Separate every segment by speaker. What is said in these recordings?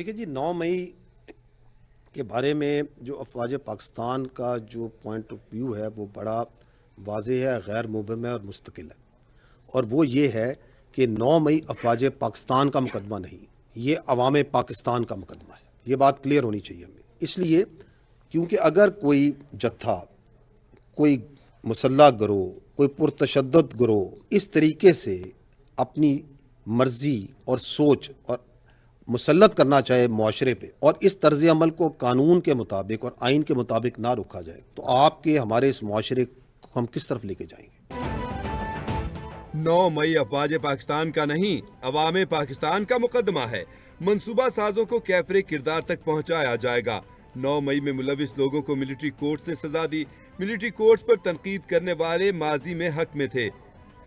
Speaker 1: देखिए जी, 9 मई के बारे में जो अफवाज पाकिस्तान का जो पॉइंट ऑफ व्यू है वो बड़ा वाज़ेह है, गैर मुबहम है और मुस्तकिल है। और वो ये है कि 9 मई अफवाज पाकिस्तान का मुकदमा नहीं, ये अवाम पाकिस्तान का मुकदमा है। ये बात क्लियर होनी चाहिए हमें, इसलिए क्योंकि अगर कोई जत्था, कोई मुसल्लह गिरोह, कोई पुरतशद्दुद गिरोह इस तरीके से अपनी मर्जी और सोच और मुसल्लत करना चाहे मुआशरे पे, और इस तर्ज अमल को कानून के मुताबिक और आइन के मुताबिक ना रोका जाए, तो आपके हमारे इस मुआशरे को हम किस तरफ लेके जाएंगे।
Speaker 2: 9 मई अफवाज पाकिस्तान का नहीं, अवाम पाकिस्तान का मुकदमा है। मंसूबा साजों को कैफरे किरदार तक पहुंचाया जाएगा। 9 मई में मुलविस लोगों को मिलिट्री कोर्ट्स ने सजा दी। मिलिट्री कोर्ट्स पर तनकीद करने वाले माजी में हक में थे।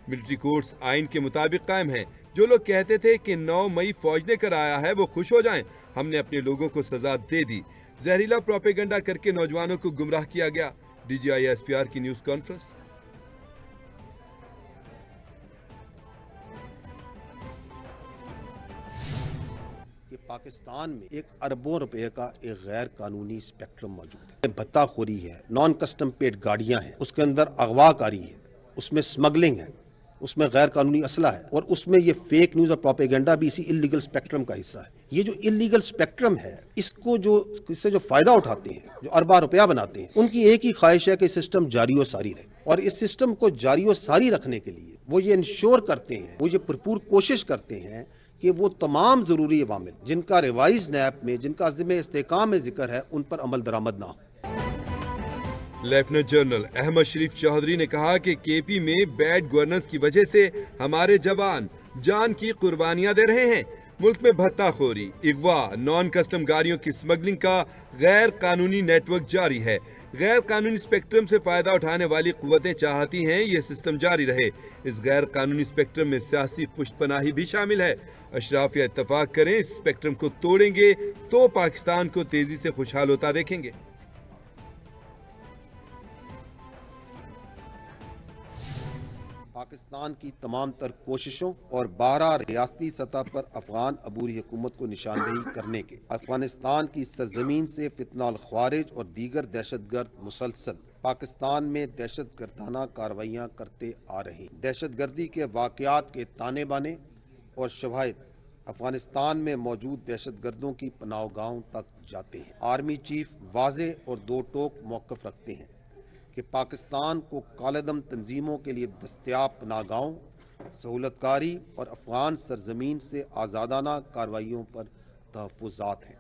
Speaker 2: मिलिट्री कोर्ट्स आइन के मुताबिक कायम हैं। जो लोग कहते थे कि 9 मई फौज ने कराया है वो खुश हो जाएं, हमने अपने लोगों को सजा दे दी। जहरीला प्रोपेगेंडा करके नौजवानों को गुमराह किया गया। DGI SPR की न्यूज कॉन्फ्रेंस।
Speaker 1: कि पाकिस्तान में एक अरबों रुपए का एक गैर कानूनी स्पेक्ट्रम मौजूद है। भत्ताखोरी है, नॉन कस्टम पेड गाड़ियां हैं, उसके अंदर अगवाकारी है, उसमें स्मगलिंग है, उसमें गैर कानूनी असला है, और उसमें ये फेक न्यूज़ और प्रोपेगेंडा भी इसी इलीगल स्पेक्ट्रम का हिस्सा है। ये जो इलीगल स्पेक्ट्रम है, इससे जो फायदा उठाते हैं, जो अरबा रुपया बनाते हैं, उनकी एक ही ख्वाहिश है कि सिस्टम जारी व सारी रहे। और इस सिस्टम को जारी व सारी रखने के लिए वो ये इंश्योर करते हैं, वो ये भरपूर कोशिश करते हैं कि वो तमाम ज़रूरी अवामिल जिनका रिवाइज नैब में, जिनका ज़िम्मे इस्तेकाम में जिक्र है, उन पर अमल दरामद ना हो।
Speaker 2: लेफ्टिनेंट जनरल अहमद शरीफ चौधरी ने कहा कि KP में बैड गवर्नेंस की वजह से हमारे जवान जान की कुर्बानियां दे रहे हैं। मुल्क में भत्ताखोरी, अगवा, नॉन कस्टम गाड़ियों की स्मगलिंग का गैर कानूनी नेटवर्क जारी है। गैर कानूनी स्पेक्ट्रम से फायदा उठाने वाली कुव्वतें चाहती हैं ये सिस्टम जारी रहे। इस गैर कानूनी स्पेक्ट्रम में सियासी पुष्टपनाही भी शामिल है। अशराफ या इत्तफाक करें, इस स्पेक्ट्रम को तोड़ेंगे तो पाकिस्तान को तेजी से खुशहाल होता देखेंगे।
Speaker 1: पाकिस्तान की तमाम तर कोशिशों और 12 रियासती सतह पर अफगान अबूरी हुकूमत को निशानदेही करने के, अफगानिस्तान की सरजमीन से फितनाल ख्वारिज और दीगर दहशतगर्द मुसलसल पाकिस्तान में दहशत गर्दाना कार्रवाइयाँ करते आ रहे हैं। दहशत गर्दी के वाक़यात के ताने बाने और शवाहिद अफगानिस्तान में मौजूद दहशत गर्दों की पनाहगाहों तक जाते हैं। आर्मी चीफ वाज़े और दो टोक मौक़िफ़ रखते हैं कि पाकिस्तान को कालेदम तंजीमों के लिए दस्तयाब पनाहगाहों, सहूलतकारी और अफगान सरजमीन से आज़ादाना कार्रवाइयों पर तहफ़्फ़ुज़ात हैं।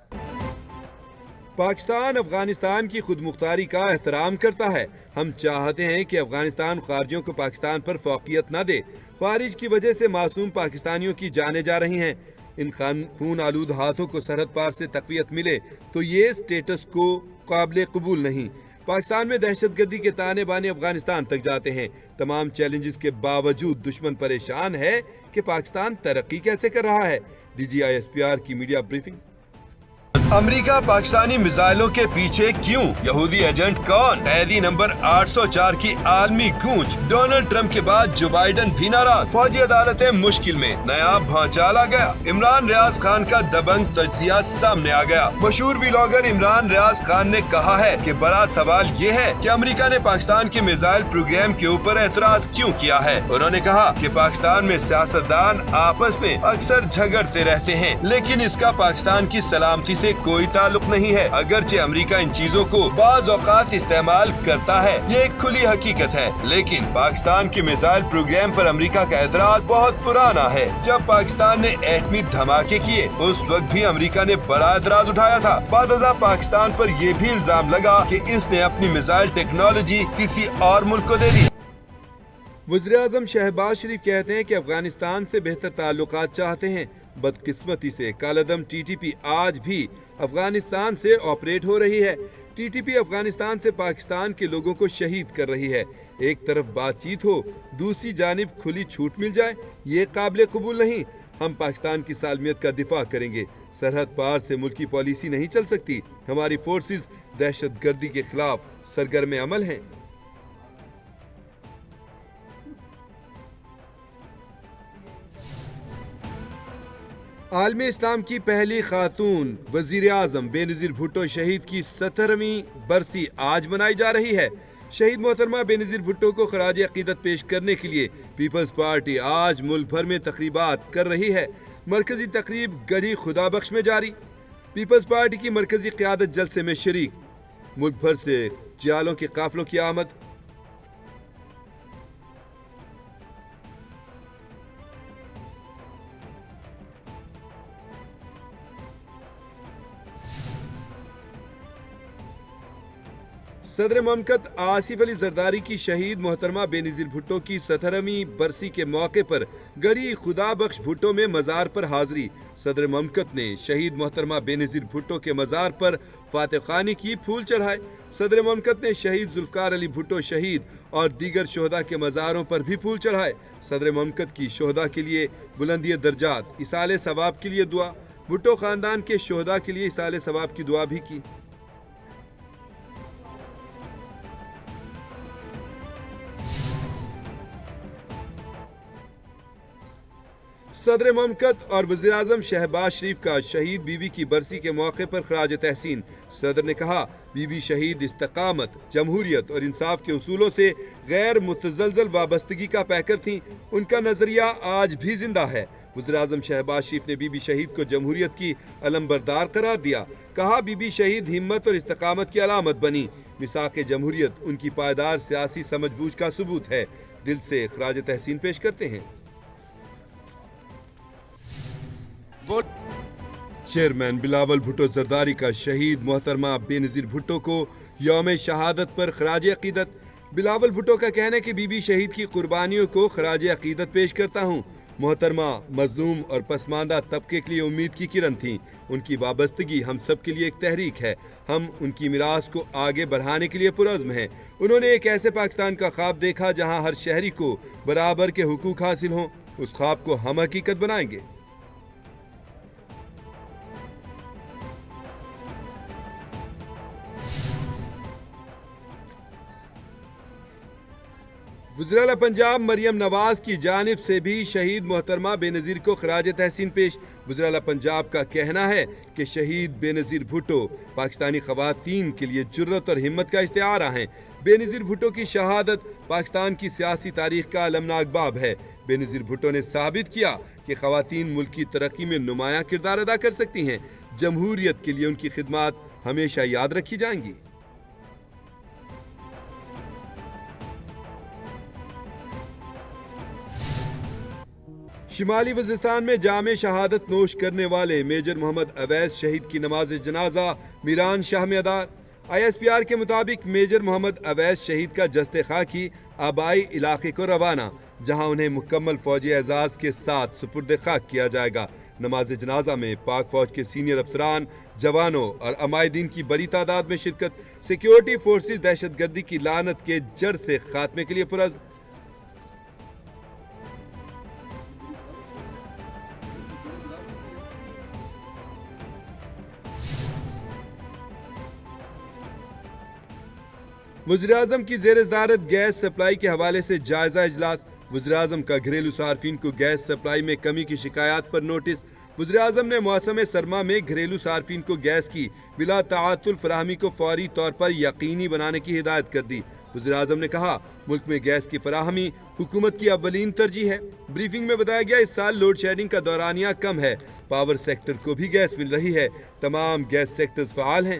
Speaker 2: पाकिस्तान अफगानिस्तान की खुद मुख्तारी का एहतराम करता है। हम चाहते हैं कि अफगानिस्तान खारजियों को पाकिस्तान पर फौकियत न दे। खारिज की वजह से मासूम पाकिस्तानियों की जानें जा रही हैं। इन खून आलूद हाथों को सरहद पार से तक़वियत मिले तो ये स्टेटस को काबिल कबूल नहीं। पाकिस्तान में दहशतगर्दी के ताने बाने अफगानिस्तान तक जाते हैं। तमाम चैलेंजेस के बावजूद दुश्मन परेशान है कि पाकिस्तान तरक्की कैसे कर रहा है। DGI SPR की मीडिया ब्रीफिंग। अमेरिका पाकिस्तानी मिसाइलों के पीछे क्यों? यहूदी एजेंट कौन? कैदी नंबर 804 की आलमी गूंज। डोनाल्ड ट्रंप के बाद जो बाइडन भी नाराज। फौजी अदालतें मुश्किल में, नया भौचाल आ गया। इमरान रियाज खान का दबंग तज्जिया सामने आ गया। मशहूर व्लॉगर इमरान रियाज खान ने कहा है कि बड़ा सवाल ये है कि अमेरिका ने पाकिस्तान के मिसाइल प्रोग्राम के ऊपर एतराज क्यों किया है। उन्होंने कहा कि पाकिस्तान में सियासतदान आपस में अक्सर झगड़ते रहते हैं, लेकिन इसका पाकिस्तान की सलामती से कोई ताल्लुक नहीं है। अगरचे अमेरिका इन चीजों को बाज़ औक़ात इस्तेमाल करता है, ये एक खुली हकीकत है, लेकिन पाकिस्तान के मिसाइल प्रोग्राम पर अमेरिका का एतराज बहुत पुराना है। जब पाकिस्तान ने एटमी धमाके किए उस वक्त भी अमेरिका ने बड़ा एतराज उठाया था। बादशाह पाकिस्तान पर यह भी इल्जाम लगा कि इसने अपनी मिसाइल टेक्नोलॉजी किसी और मुल्क को दे दी। वज़ीर-ए-आज़म शहबाज शरीफ कहते हैं कि अफगानिस्तान से बेहतर ताल्लुकात चाहते हैं। बदकिस्मती से कालेदम TTP आज भी अफगानिस्तान से ऑपरेट हो रही है। TTP अफगानिस्तान से पाकिस्तान के लोगों को शहीद कर रही है। एक तरफ बातचीत हो, दूसरी जानिब खुली छूट मिल जाए, ये काबिल कबूल नहीं। हम पाकिस्तान की सालमियत का दिफा करेंगे। सरहद पार से मुल्की पॉलिसी नहीं चल सकती। हमारी फोर्सेस दहशत गर्दी के खिलाफ सरगर्म अमल हैं। عالم اسلام کی پہلی خاتون وزیر اعظم بے نظیر بھٹو شہید کی 17ویں برسی آج منائی جا رہی ہے۔ شہید محترمہ بے نظیر بھٹو کو خراج عقیدت پیش کرنے کے لیے پیپلز پارٹی آج ملک بھر میں تقریبات کر رہی ہے۔ مرکزی تقریب گڑھی خدا بخش میں جاری۔ پیپلز پارٹی کی مرکزی قیادت جلسے میں شریک۔ ملک بھر سے جیالوں کے قافلوں کی آمد۔ صدر مملکت آصف علی زرداری کی شہید محترمہ بے نظیر بھٹو کی 17ویں برسی کے موقع پر گڑھی خدا بخش بھٹو میں مزار پر حاضری۔ صدر مملکت نے شہید محترمہ بے نظیر بھٹو کے مزار پر فاتح خوانی کی، پھول چڑھائے۔ صدر مملکت نے شہید ذوالفقار علی بھٹو شہید اور دیگر شہداء کے مزاروں پر بھی پھول چڑھائے۔ صدر مملکت کی شہداء کے لیے بلندی درجات، ایصال ثواب کے لیے دعا۔ بھٹو خاندان کے شہداء کے لیے ایصال ثواب کی دعا بھی کی۔ صدر مملکت اور وزیر اعظم شہباز شریف کا شہید بی بی کی برسی کے موقع پر خراج تحسین۔ صدر نے کہا، بی بی شہید استقامت، جمہوریت اور انصاف کے اصولوں سے غیر متزلزل وابستگی کا پیکر تھیں۔ ان کا نظریہ آج بھی زندہ ہے۔ وزیر اعظم شہباز شریف نے بی بی شہید کو جمہوریت کی علم بردار قرار دیا۔ کہا، بی بی شہید ہمت اور استقامت کی علامت بنی۔ میثاق جمہوریت ان کی پائیدار سیاسی سمجھ بوجھ کا ثبوت ہے۔ دل سے خراج تحسین پیش کرتے ہیں۔ چیئرمین بلاول بھٹو زرداری کا شہید محترمہ بے نظیر بھٹو کو یوم شہادت پر خراج عقیدت۔ بلاول بھٹو کا کہنا ہے کہ بی بی شہید کی قربانیوں کو خراج عقیدت پیش کرتا ہوں۔ محترمہ مظلوم اور پسماندہ طبقے کے لیے امید کی کرن تھیں۔ ان کی وابستگی ہم سب کے لیے ایک تحریک ہے۔ ہم ان کی میراث کو آگے بڑھانے کے لیے پرعزم ہیں۔ انہوں نے ایک ایسے پاکستان کا خواب دیکھا جہاں ہر شہری کو برابر کے حقوق حاصل ہوں۔ اس خواب کو ہم حقیقت بنائیں گے۔ وزیر اعلیٰ پنجاب مریم نواز کی جانب سے بھی شہید محترمہ بے نظیر کو خراج تحسین پیش۔ وزیر اعلیٰ پنجاب کا کہنا ہے کہ شہید بے نظیر بھٹو پاکستانی خواتین کے لیے جرت اور ہمت کا استعارہ ہیں۔ بے نظیر بھٹو کی شہادت پاکستان کی سیاسی تاریخ کا المناک باب ہے۔ بے نظیر بھٹو نے ثابت کیا کہ خواتین ملک کی ترقی میں نمایاں کردار ادا کر سکتی ہیں۔ جمہوریت کے لیے ان کی خدمات ہمیشہ یاد رکھی جائیں گی۔ شمالی وزیرستان میں جامع شہادت نوش کرنے والے میجر محمد اویس شہید کی نماز جنازہ میران شاہ میں ادا۔ آئی ایس پی آر کے مطابق میجر محمد اویس شہید کا جسد خاکی آبائی علاقے کو روانہ، جہاں انہیں مکمل فوجی اعزاز کے ساتھ سپرد خاک کیا جائے گا۔ نماز جنازہ میں پاک فوج کے سینئر افسران، جوانوں اور عمائدین کی بڑی تعداد میں شرکت۔ سیکیورٹی فورسز دہشت گردی کی لعنت کے جڑ سے خاتمے کے لیے پرعزم۔ وزیراعظم کی زیر صدارت گیس سپلائی کے حوالے سے جائزہ اجلاس۔ وزیراعظم کا گھریلو صارفین کو گیس سپلائی میں کمی کی شکایات پر نوٹس۔ وزیراعظم نے موسم سرما میں گھریلو صارفین کو گیس کی بلا تعطل فراہمی کو فوری طور پر یقینی بنانے کی ہدایت کر دی۔ وزیراعظم نے کہا، ملک میں گیس کی فراہمی حکومت کی اولین ترجیح ہے۔ بریفنگ میں بتایا گیا، اس سال لوڈ شیڈنگ کا دورانیہ کم ہے، پاور سیکٹر کو بھی گیس مل رہی ہے، تمام گیس سیکٹرز فعال ہیں۔